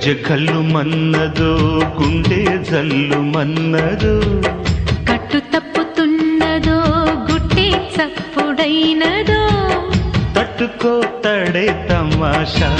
ಗೆಜ್ಜೆ ಕಲ್ಲು ಮನ್ನದು ಗುಂಡೆ ಜಲ್ಲು ಮನ್ನದು కట్టు తప్పుతున్నదో గుట్టే చప్పుడైనదో తట్టుకో తడే తమాషా